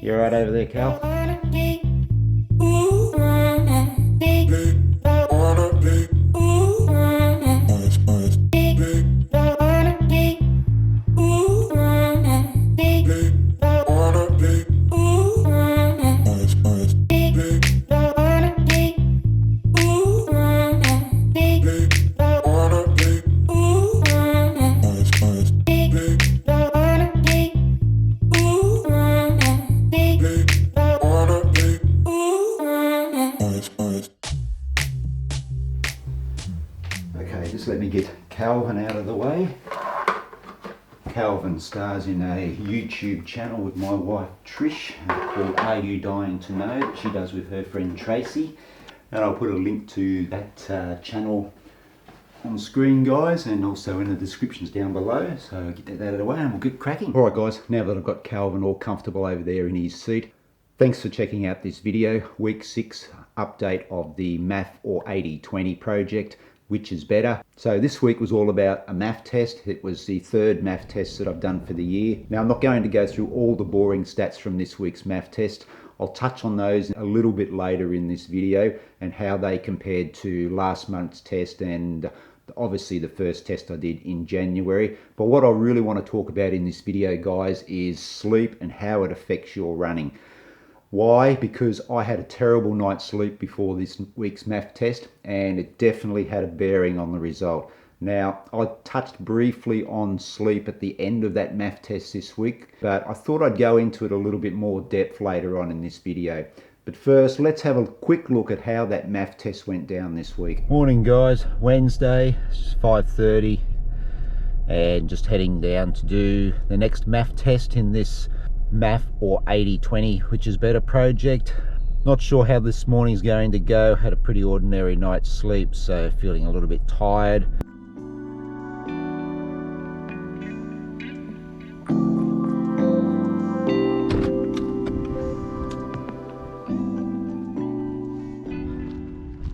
You alright over there, Cal? Okay, just let me get Calvin out of the way. Calvin stars in a YouTube channel with my wife Trish called Are You Dying to Know, that she does with her friend Tracy. And I'll put a link to that channel on screen, guys, and also in the descriptions down below. So get that out of the way and we'll get cracking. Alright guys, now that I've got Calvin all comfortable over there in his seat, thanks for checking out this video. Week 6 update of the MAF or 80-20 project. Which is better? So this week was all about a MAF test. It was the third MAF test that I've done for the year. Now I'm not going to go through all the boring stats from this week's MAF test. I'll touch on those a little bit later in this video and how they compared to last month's test and obviously the first test I did in January. But what I really want to talk about in this video, guys, is sleep and how it affects your running. Why? Because I had a terrible night's sleep before this week's MAF test and it definitely had a bearing on the result. Now, I touched briefly on sleep at the end of that MAF test this week, but I thought I'd go into it a little bit more depth later on in this video. But first, let's have a quick look at how that MAF test went down this week. Morning guys, Wednesday, it's 5:30 and just heading down to do the next MAF test in this MAF or 80-20, which is better project. Not sure how this morning's going to go. Had a pretty ordinary night's sleep, so feeling a little bit tired.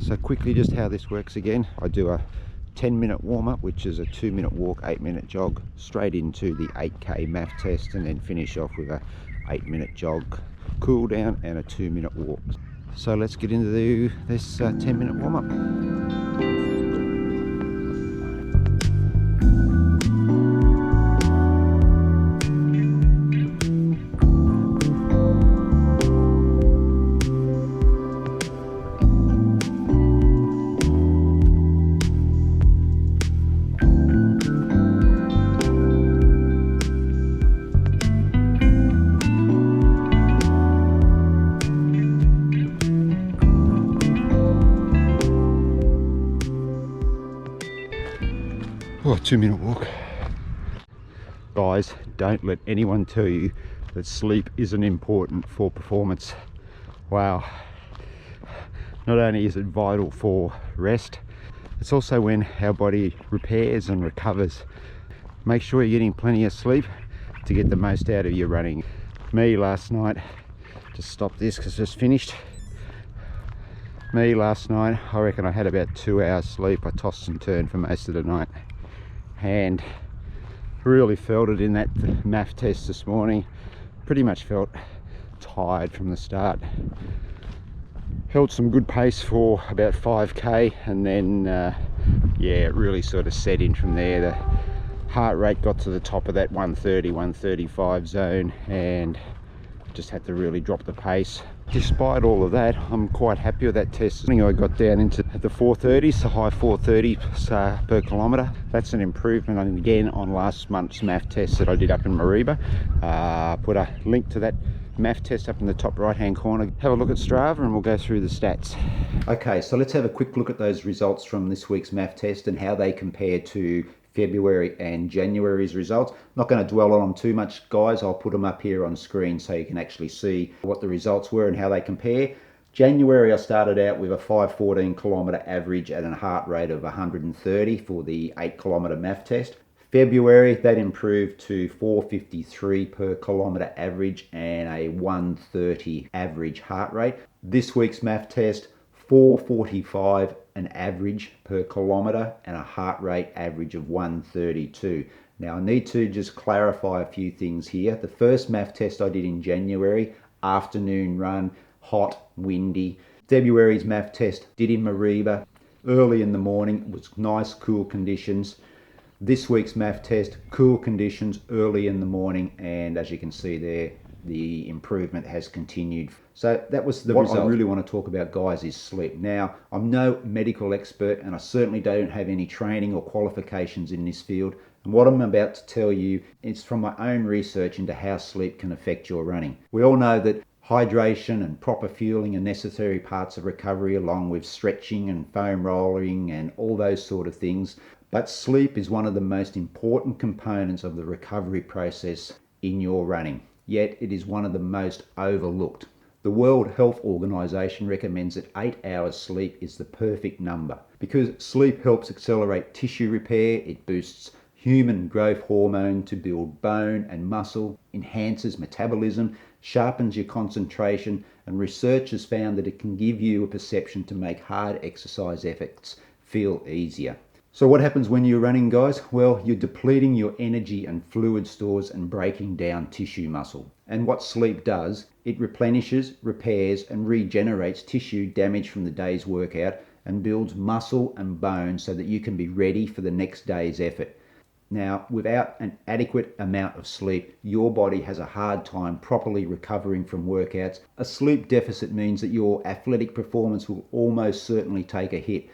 So quickly, just how this works again. I do a 10-minute warm-up, which is a 2-minute walk, 8-minute jog, straight into the 8k MAF test, and then finish off with a 8-minute jog, cool down, and a 2-minute walk. So let's get into this 10-minute warm-up. Oh, 2-minute walk. Guys, don't let anyone tell you that sleep isn't important for performance. Wow. Not only is it vital for rest, it's also when our body repairs and recovers. Make sure you're getting plenty of sleep to get the most out of your running. Me last night, just stop this because it's just finished. Me last night, I reckon I had about 2 hours sleep. I tossed and turned for most of the night. And really felt it in that MAF test this morning. Pretty much felt tired from the start. Held some good pace for about 5k and then yeah, it really sort of set in from there. The heart rate got to the top of that 130, 135 zone and just had to really drop the pace. Despite all of that, I'm quite happy with that test. I got down into the 430s, the high 430s per kilometre. That's an improvement, and again, on last month's MAF test that I did up in Mariba. Put a link to that MAF test up in the top right hand corner. Have a look at Strava and we'll go through the stats. Okay, so let's have a quick look at those results from this week's MAF test and how they compare to February and January's results. Not going to dwell on them too much, guys. I'll put them up here on screen so you can actually see what the results were and how they compare. January, I started out with a 5:14 kilometre average at a heart rate of 130 for the 8 kilometre MAF test. February, that improved to 4:53 per kilometre average and a 130 average heart rate. This week's MAF test, 4:45 an average per kilometre and a heart rate average of 132. Now I need to just clarify a few things here. The first MAF test I did in January, afternoon run, hot, windy. February's MAF test did in Mariba early in the morning. It was nice, cool conditions. This week's MAF test, cool conditions early in the morning, and as you can see there, the improvement has continued. So that was the result. What I really want to talk about, guys, is sleep. Now, I'm no medical expert, and I certainly don't have any training or qualifications in this field. And what I'm about to tell you is from my own research into how sleep can affect your running. We all know that hydration and proper fueling are necessary parts of recovery, along with stretching and foam rolling and all those sort of things. But sleep is one of the most important components of the recovery process in your running. Yet it is one of the most overlooked. The World Health Organization recommends that 8 hours sleep is the perfect number because sleep helps accelerate tissue repair, it boosts human growth hormone to build bone and muscle, enhances metabolism, sharpens your concentration, and research has found that it can give you a perception to make hard exercise efforts feel easier. So what happens when you're running, guys? Well, you're depleting your energy and fluid stores and breaking down tissue muscle. And what sleep does, it replenishes, repairs, and regenerates tissue damaged from the day's workout and builds muscle and bone so that you can be ready for the next day's effort. Now, without an adequate amount of sleep, your body has a hard time properly recovering from workouts. A sleep deficit means that your athletic performance will almost certainly take a hit.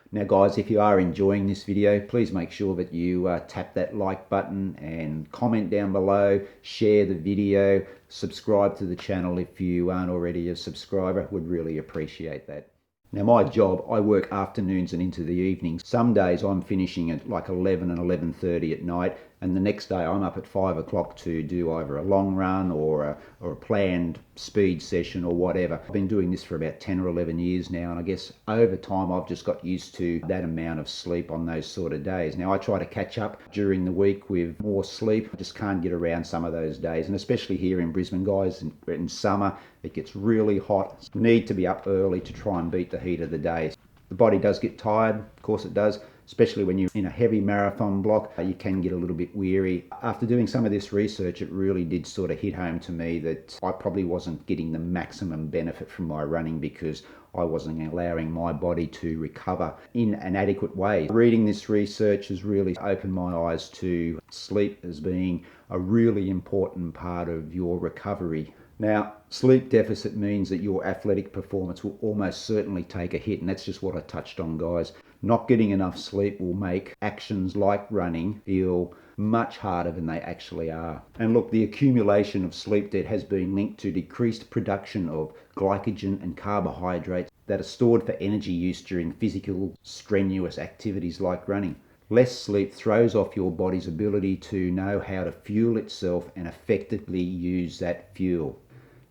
Now guys, if you are enjoying this video, please make sure that you tap that like button and comment down below, share the video, subscribe to the channel if you aren't already a subscriber. Would really appreciate that. Now my job, I work afternoons and into the evenings. Some days I'm finishing at like 11 and 11:30 at night, and the next day I'm up at 5 o'clock to do either a long run or a planned speed session or whatever. I've been doing this for about 10 or 11 years now, and I guess over time I've just got used to that amount of sleep on those sort of days. Now I try to catch up during the week with more sleep. I just can't get around some of those days, and especially here in Brisbane, guys, in summer it gets really hot. You need to be up early to try and beat the heat of the day. The body does get tired, of course it does, especially when you're in a heavy marathon block. You can get a little bit weary. After doing some of this research, it really did sort of hit home to me that I probably wasn't getting the maximum benefit from my running because I wasn't allowing my body to recover in an adequate way. Reading this research has really opened my eyes to sleep as being a really important part of your recovery. Now, sleep deficit means that your athletic performance will almost certainly take a hit, and that's just what I touched on, guys. Not getting enough sleep will make actions like running feel much harder than they actually are. And look, the accumulation of sleep debt has been linked to decreased production of glycogen and carbohydrates that are stored for energy use during physical, strenuous activities like running. Less sleep throws off your body's ability to know how to fuel itself and effectively use that fuel.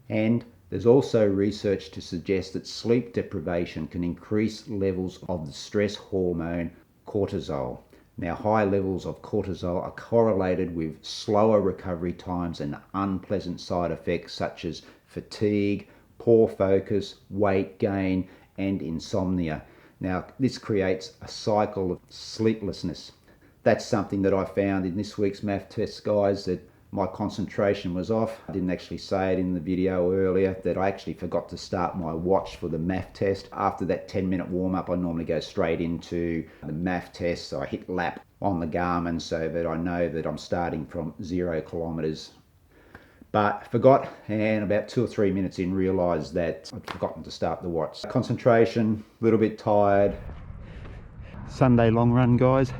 And there's also research to suggest that sleep deprivation can increase levels of the stress hormone cortisol. Now, high levels of cortisol are correlated with slower recovery times and unpleasant side effects such as fatigue, poor focus, weight gain, and insomnia. Now, this creates a cycle of sleeplessness. That's something that I found in this week's MAF test, guys, that my concentration was off. I didn't actually say it in the video earlier that I actually forgot to start my watch for the MAF test. After that 10-minute warm-up, I normally go straight into the MAF test. So I hit lap on the Garmin so that I know that I'm starting from 0 kilometers. But forgot, and about 2 or 3 minutes in realized that I'd forgotten to start the watch. Concentration, a little bit tired. Sunday long run, guys.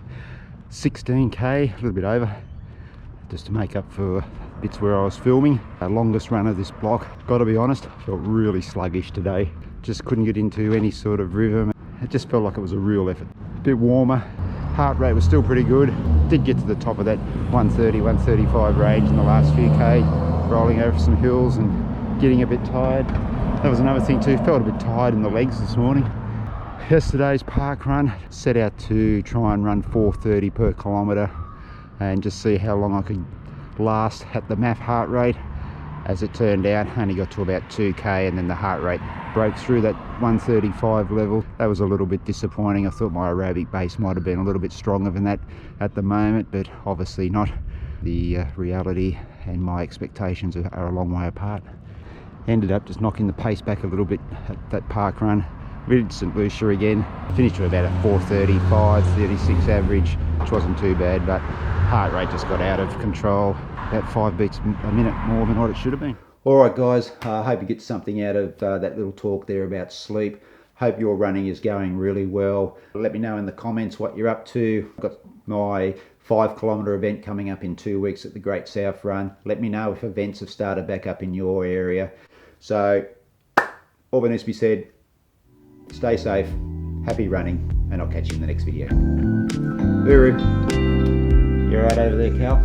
16k, a little bit over, just to make up for bits where I was filming. Our longest run of this block. Got to be honest, I felt really sluggish today. Just couldn't get into any sort of rhythm. It just felt like it was a real effort. A bit warmer, heart rate was still pretty good. Did get to the top of that 130, 135 range in the last few K, rolling over some hills and getting a bit tired. That was another thing too, felt a bit tired in the legs this morning. Yesterday's park run, set out to try and run 4:30 per kilometre and just see how long I could last at the MAF heart rate. As it turned out, I only got to about 2k and then the heart rate broke through that 135 level. That was a little bit disappointing. I thought my aerobic base might have been a little bit stronger than that at the moment, but obviously not. The reality and my expectations are a long way apart. Ended up just knocking the pace back a little bit at that park run. We did St Lucia again. Finished with about a 4:35, 36 average, which wasn't too bad, but heart rate just got out of control. About 5 beats a minute more than what it should have been. All right, guys, I hope you get something out of that little talk there about sleep. Hope your running is going really well. Let me know in the comments what you're up to. I've got my 5-kilometre event coming up in 2 weeks at the Great South Run. Let me know if events have started back up in your area. So, all that needs to be said, stay safe, happy running, and I'll catch you in the next video. Uru, you alright over there, Cal?